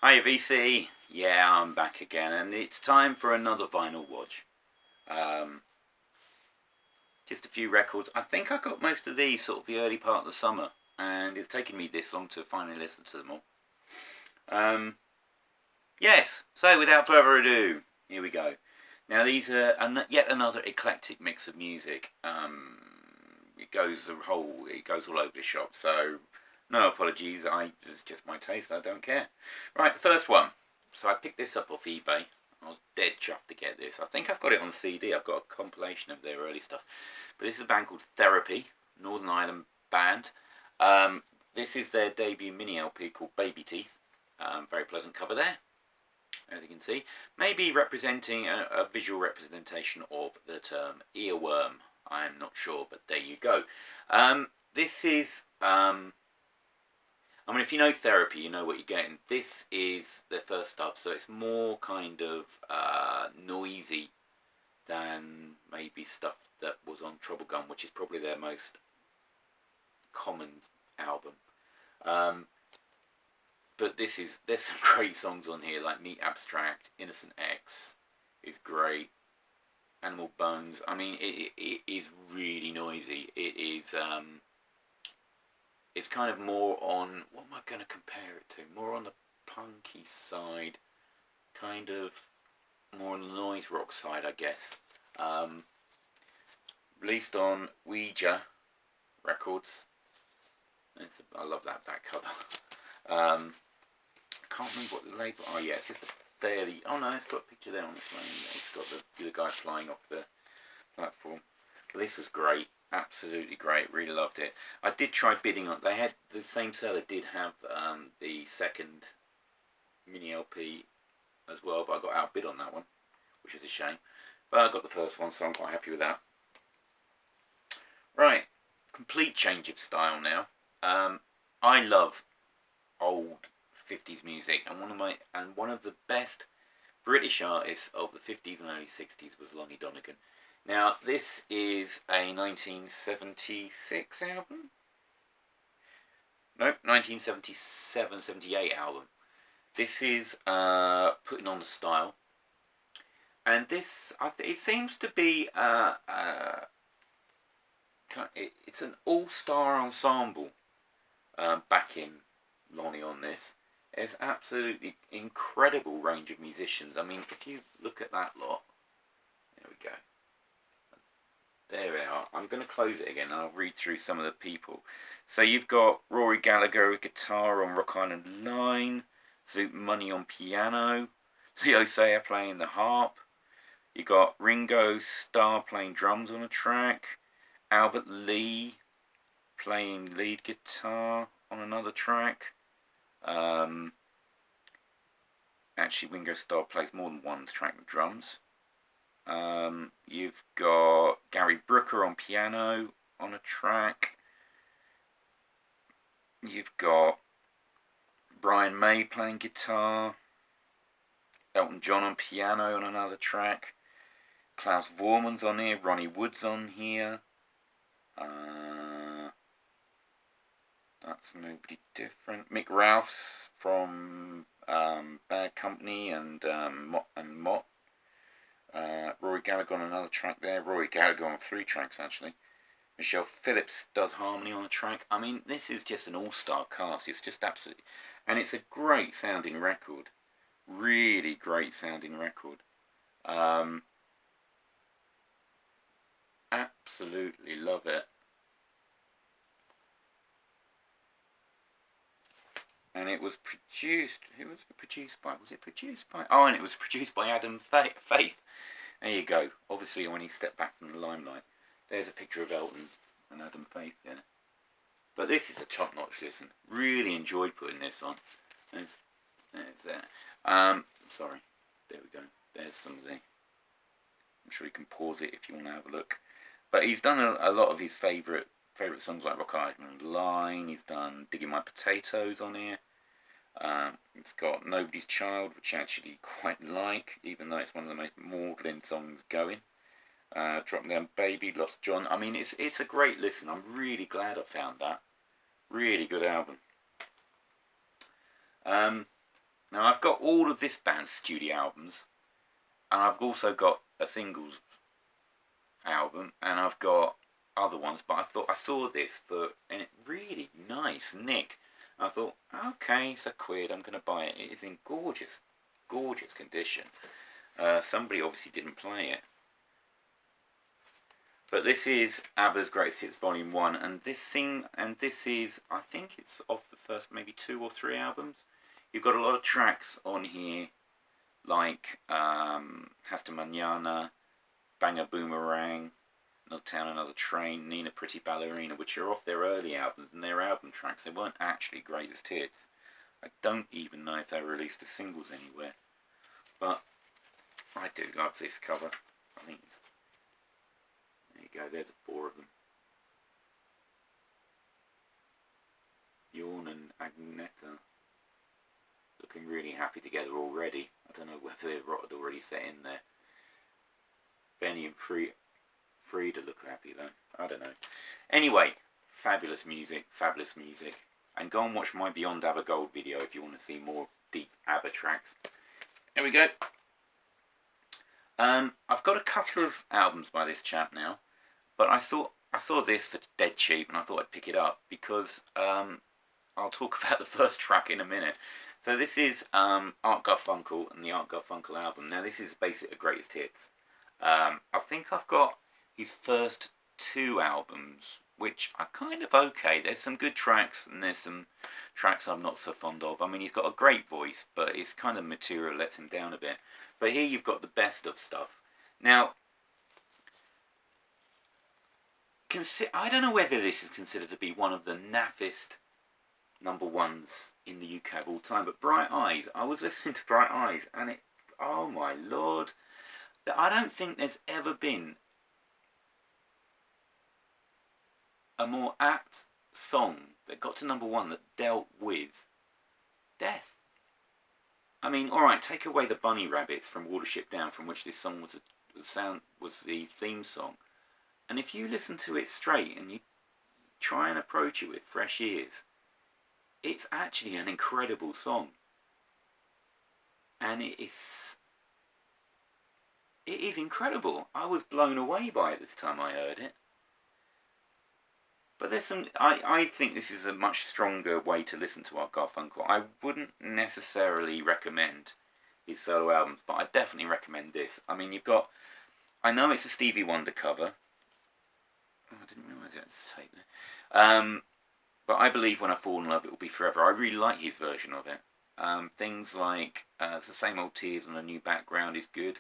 Hi VC, yeah, I'm back again, and it's time for another vinyl watch. Um, just a few records. I think I got most of these sort of the early part of the summer, and it's taken me this long to finally listen to them all. Um, yes, so without further ado, here we go. Now these are yet another eclectic mix of music. It goes all over the shop. So no apologies. It's just my taste. I don't care. Right, the first one. So I picked this up off eBay. I was dead chuffed to get this. I think I've got it on CD. I've got a compilation of their early stuff. But this is a band called Therapy, Northern Ireland band. This is their debut mini LP called Baby Teeth. Very pleasant cover there, as you can see. Maybe representing a visual representation of the term earworm. I'm not sure, but there you go. This is... I mean, if you know Therapy, you know what you're getting. This is their first stuff, so it's more kind of noisy than maybe stuff that was on Trouble Gun, which is probably their most common album. But there's some great songs on here, like Neat Abstract, Innocent X is great, Animal Bones. I mean, it is really noisy. It's kind of more on, what am I going to compare it to? More on the punky side, kind of more on the noise rock side, I guess. Released on Wodge Records. I love that back cover. I can't remember what the label. Oh yeah, it's just a fairly. Oh no, it's got a picture there on the plane. It's got the guy flying off the platform. But this was great, absolutely great. Really loved it. I did try bidding on. They had the same seller did have the second mini LP as well, but I got outbid on that one, which is a shame. But I got the first one, so I'm quite happy with that. Right, complete change of style now. I love old 50s music, and one of the best British artists of the 50s and early 60s was Lonnie Donegan. Now this is a 1976 album. Nope, 1977-78 album. This is Putting on the Style, and this it seems to be it's an all-star ensemble backing Lonnie on this. It's absolutely incredible range of musicians. I mean, if you look at that lot, there we go. There we are. I'm going to close it again. I'll read through some of the people. So you've got Rory Gallagher guitar on Rock Island Line, Zoot Money on piano, Leo Sayer playing the harp. You got Ringo Starr playing drums on a track, Albert Lee playing lead guitar on another track. Actually, Ringo Starr plays more than one track with drums. You've got Gary Brooker on piano on a track. You've got Brian May playing guitar, Elton John on piano on another track, Klaus Voormann's on here, Ronnie Wood's on here. That's nobody different. Mick Ralphs from Bad Company and Mott. Rory Gallagher on another track there. Rory Gallagher on 3 tracks actually. Michelle Phillips does harmony on a track. I mean, this is just an all-star cast. It's just absolutely... And it's a great sounding record. Really great sounding record. Absolutely love it. And it was produced... Who was it produced by? Was it produced by... Oh, and it was produced by Adam Faith. There you go. Obviously, when he stepped back from the limelight. There's a picture of Elton and Adam Faith there. But this is a top-notch listen. Really enjoyed putting this on. There's there. Sorry. There we go. There's some of the... I'm sure you can pause it if you want to have a look. But he's done a lot of his favourite songs like Rock Island Line. He's done Digging My Potatoes on here. It's got Nobody's Child, which I actually quite like, even though it's one of the most maudlin songs going. Drop Down Baby, Lost John. I mean, it's a great listen. I'm really glad I found that. Really good album. Now I've got all of this band's studio albums, and I've also got a singles album, and I've got other ones, but I thought I saw this for a really nice nick. I thought, okay, it's £1. I'm going to buy it. It is in gorgeous, gorgeous condition. Somebody obviously didn't play it. But this is Abba's Greatest Hits Volume 1, and this is, I think it's off the first maybe 2 or 3 albums. You've got a lot of tracks on here, like Hasta Mañana, Banger Boomerang, Another Town, Another Train, Nina Pretty Ballerina, which are off their early albums, and their album tracks. They weren't actually greatest hits. I don't even know if they released as singles anywhere. But I do love this cover. I think it's... There you go, there's 4 of them. Bjorn and Agneta looking really happy together already. I don't know whether they've already set in there. Benny and Frida look happy though. I don't know. Anyway, fabulous music, fabulous music. And go and watch my Beyond ABBA Gold video if you want to see more deep ABBA tracks. There we go. I've got a couple of albums by this chap now, but I saw this for dead cheap and I thought I'd pick it up because I'll talk about the first track in a minute. So this is Art Garfunkel and the Art Garfunkel album. Now this is basically greatest hits. I think I've got his first 2 albums, which are kind of okay. There's some good tracks and there's some tracks I'm not so fond of. I mean, he's got a great voice, but his kind of material lets him down a bit. But here you've got the best of stuff. Now, I don't know whether this is considered to be one of the naffest #1s in the UK of all time, but Bright Eyes, I was listening to Bright Eyes, and it, oh my lord, I don't think there's ever been a more apt song that got to #1 that dealt with death. I mean, alright, take away the bunny rabbits from Watership Down, from which this song was the theme song, and if you listen to it straight and you try and approach it with fresh ears, it's actually an incredible song. And it is incredible. I was blown away by it this time I heard it. But there's some... I think this is a much stronger way to listen to Art Garfunkel. I wouldn't necessarily recommend his solo albums, but I definitely recommend this. I mean, you've got... I know it's a Stevie Wonder cover. Oh, I didn't realise it had this tape there. But I Believe When I Fall in Love It Will Be Forever. I really like his version of it. Things like It's the Same Old Tears on a New Background is good.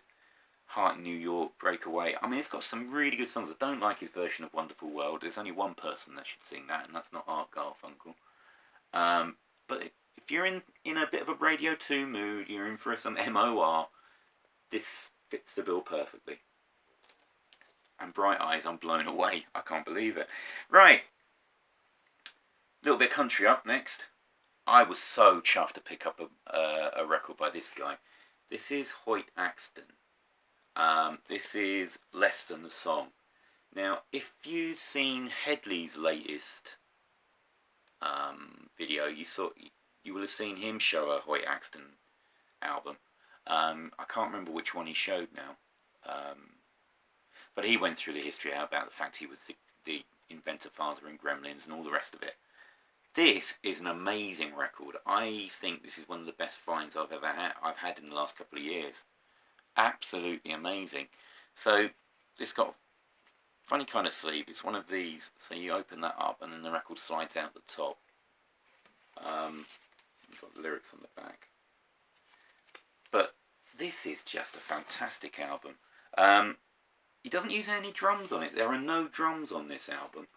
Heart in New York, Breakaway. I mean, it's got some really good songs. I don't like his version of Wonderful World. There's only one person that should sing that, and that's not Art Garfunkel. But if you're in a bit of a Radio 2 mood, you're in for some MOR, this fits the bill perfectly. And Bright Eyes, I'm blown away. I can't believe it. Right. A little bit country up next. I was so chuffed to pick up a record by this guy. This is Hoyt Axton. This is Less Than the Song. Now, if you've seen Headley's latest video, you will have seen him show a Hoyt Axton album. I can't remember which one he showed now, but he went through the history about the fact he was the inventor father in Gremlins and all the rest of it. This is an amazing record. I think this is one of the best finds I've had in the last couple of years. Absolutely amazing. So it's got a funny kind of sleeve. It's one of these, so you open that up and then the record slides out the top. You've got the lyrics on the back. But this is just a fantastic album. He doesn't use any drums on it. There are no drums on this album.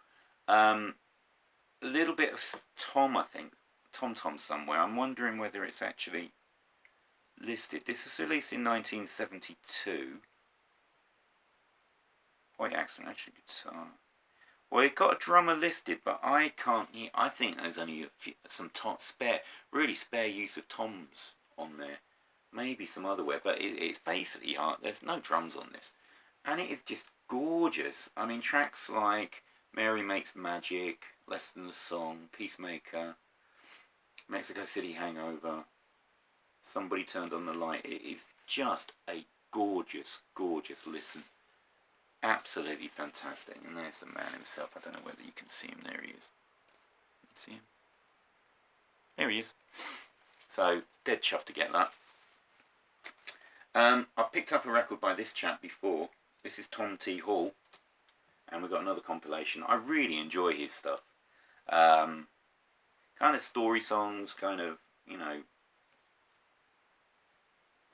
A little bit of tom, I think. Tom somewhere. I'm wondering whether it's actually listed. This was released in 1972. Hoyt Axton, actually guitar. Well, it got a drummer listed, but I can't hear. I think there's only some really spare use of toms on there. Maybe some other way, but it's basically hard. There's no drums on this. And it is just gorgeous. I mean, tracks like Mary Makes Magic, Less Than the Song, Peacemaker, Mexico City Hangover, Somebody Turned on the Light. It is just a gorgeous, gorgeous listen. Absolutely fantastic. And there's the man himself. I don't know whether you can see him. There he is. You see him? There he is. So, dead chuffed to get that. I picked up a record by this chap before. This is Tom T. Hall. And we've got another compilation. I really enjoy his stuff. Kind of story songs, kind of, you know,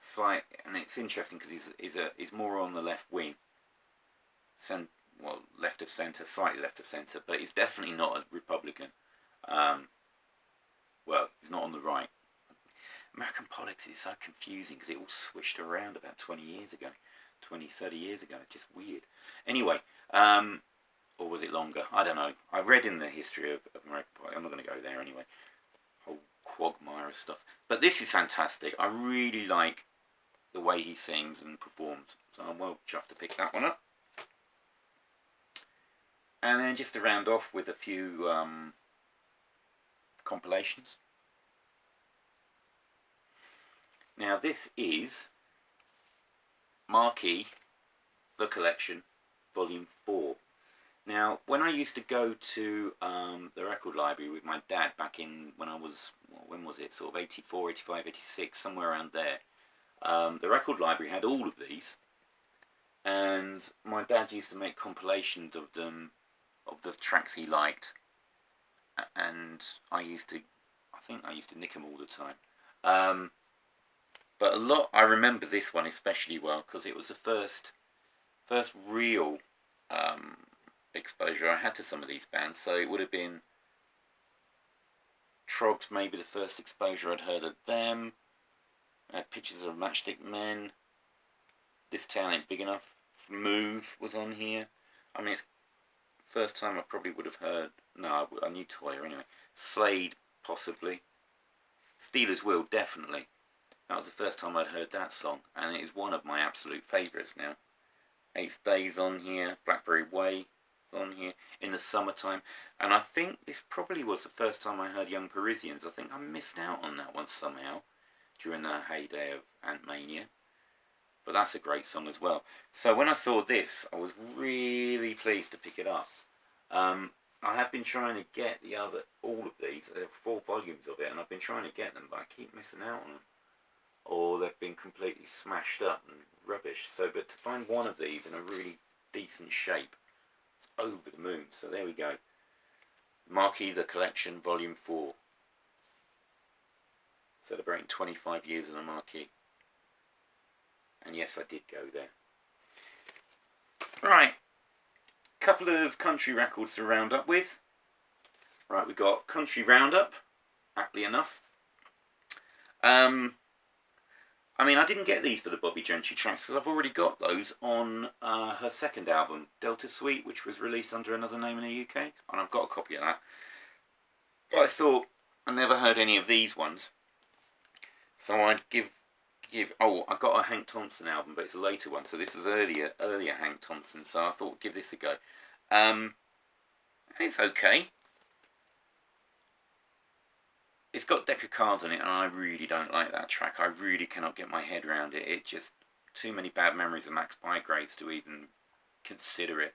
slight, and it's interesting because he's more on the left wing, well, left of centre, slightly left of centre, but he's definitely not a Republican. Well, he's not on the right. American politics is so confusing because it all switched around about 20 years ago, 20, 30 years ago. It's just weird. Anyway, or was it longer? I don't know. I read in the history of American politics. I'm not going to go there anyway. Whole quagmire of stuff. But this is fantastic. I really like the way he sings and performs. So I'm well chuffed to pick that one up. And then just to round off with a few compilations. Now this is Marquee, The Collection, Volume 4. Now, when I used to go to the record library with my dad back in, when I was, well, when was it, sort of 84, 85, 86, somewhere around there, the record library had all of these, and my dad used to make compilations of them, of the tracks he liked, and I think I used to nick them all the time. But I remember this one especially well because it was the first real exposure I had to some of these bands. So it would have been Troggs, maybe the first exposure I'd heard of them. Pictures of Matchstick Men. This Town Ain't Big Enough. Move was on here. I mean, it's the first time I probably would have heard. No, I knew Toyah anyway. Slade, possibly. Steelers Wheel, definitely. That was the first time I'd heard that song, and it is one of my absolute favourites now. Eighth Day's on here, Blackberry Way is on here, In the Summertime, and I think this probably was the first time I heard Young Parisians. I think I missed out on that one somehow during the heyday of Ant-Mania, but that's a great song as well. So when I saw this, I was really pleased to pick it up. I have been trying to get all of these. There are 4 volumes of it, and I've been trying to get them, but I keep missing out on them. Or they've been completely smashed up and rubbish. So, but to find one of these in a really decent shape, it's over the moon. So there we go. Marquee, The Collection, Volume 4. Celebrating 25 years of the Marquee. And yes, I did go there. Right. Couple of country records to round up with. Right, we've got Country Roundup, aptly enough. I mean, I didn't get these for the Bobby Gentry tracks because I've already got those on her second album, Delta Suite, which was released under another name in the UK, and I've got a copy of that. But I thought I never heard any of these ones, so I'd give. Oh, I got a Hank Thompson album, but it's a later one, so this was earlier Hank Thompson, so I thought give this a go. It's okay. It's got Deck of Cards on it, and I really don't like that track. I really cannot get my head around it. It just, too many bad memories of Max Bygraves to even consider it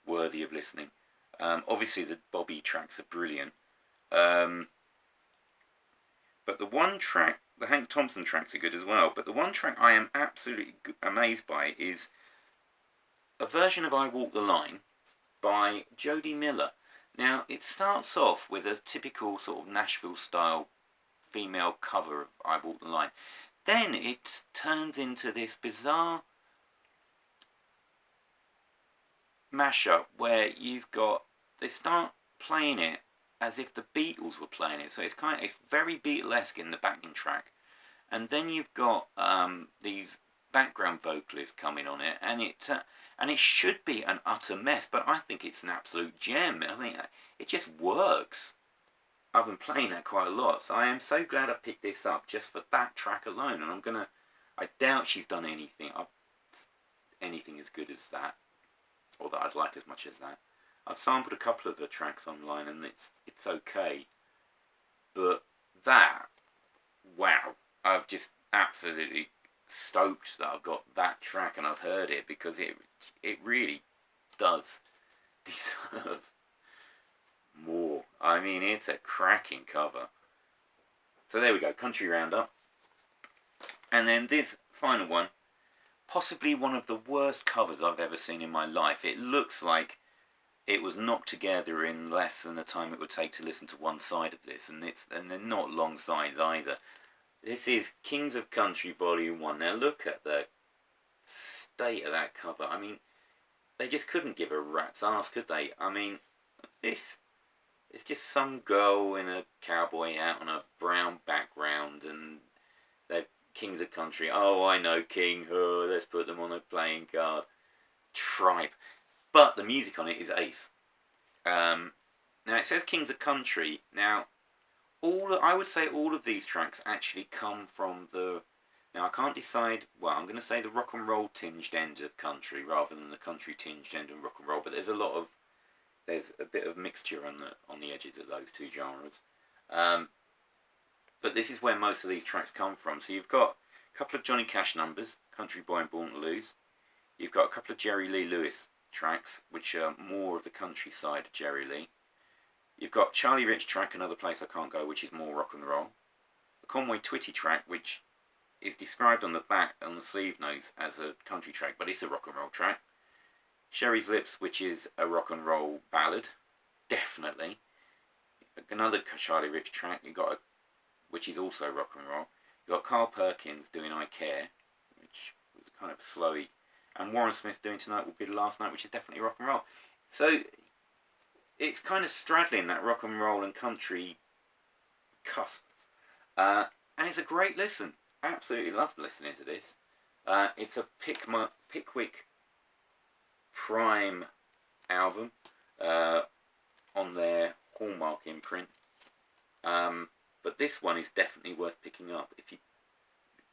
worthy of listening. Obviously, the Bobby tracks are brilliant. But the one track, the Hank Thompson tracks are good as well. But the one track I am absolutely amazed by is a version of I Walk the Line by Jody Miller. Now, it starts off with a typical sort of Nashville-style female cover of I Walk the Line. Then it turns into this bizarre mashup where they start playing it as if the Beatles were playing it. So it's very Beatlesque in the backing track. And then you've got these background vocalists coming on it, and it should be an utter mess, but I think it's an absolute gem. I think it just works. I've been playing that quite a lot, so I am so glad I picked this up just for that track alone. And I doubt she's done anything as good as that, or that I'd like as much as that. I've sampled a couple of the tracks online, and it's okay, but that, wow, I've just absolutely stoked that I've got that track and I've heard it, because it really does deserve more. I mean, it's a cracking cover. So there we go, Country Roundup. And then this final one, possibly one of the worst covers I've ever seen in my life. It looks like it was knocked together in less than the time it would take to listen to one side of this, and they're not long sides either. This is Kings of Country Volume 1. Now look at the state of that cover. I mean, they just couldn't give a rat's ass, could they? I mean, this is just some girl in a cowboy hat on a brown background, and they're Kings of Country. Oh, I know, King. Oh, let's put them on a playing card. Tripe. But the music on it is ace. Now it says Kings of Country. Now, I would say all of these tracks actually come from the... Now, I can't decide... Well, I'm going to say the rock and roll tinged end of country rather than the country tinged end of rock and roll. But there's a bit of mixture on the edges of those two genres. But this is where most of these tracks come from. So you've got a couple of Johnny Cash numbers, Country Boy and Born to Lose. You've got a couple of Jerry Lee Lewis tracks, which are more of the countryside of Jerry Lee. You've got Charlie Rich track, Another Place I Can't Go, which is more rock and roll. The Conway Twitty track, which is described on the back, on the sleeve notes, as a country track, but it's a rock and roll track. Sherry's Lips, which is a rock and roll ballad, definitely. Another Charlie Rich track, which is also rock and roll. You've got Carl Perkins doing I Care, which was kind of slowy. And Warren Smith doing Tonight Will Be the Last Night, which is definitely rock and roll. So it's kind of straddling that rock and roll and country cusp. And it's a great listen. I absolutely loved listening to this. It's a Pickwick Prime album on their Hallmark imprint. But this one is definitely worth picking up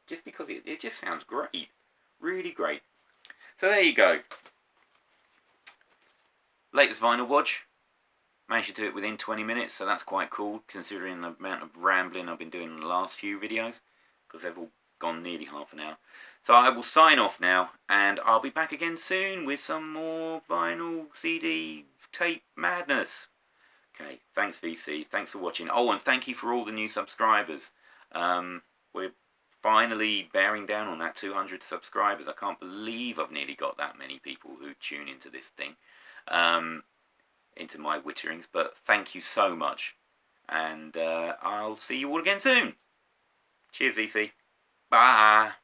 just because it just sounds great. Really great. So there you go. Latest vinyl Wodge. Managed to do it within 20 minutes, so that's quite cool considering the amount of rambling I've been doing in the last few videos, because they've all gone nearly half an hour. So I will sign off now, and I'll be back again soon with some more vinyl CD tape madness. Okay, thanks VC, thanks for watching. Oh, and thank you for all the new subscribers. We're finally bearing down on that 200 subscribers. I can't believe I've nearly got that many people who tune into this thing, into my witterings. But thank you so much, and I'll see you all again soon. Cheers, VC. Bye.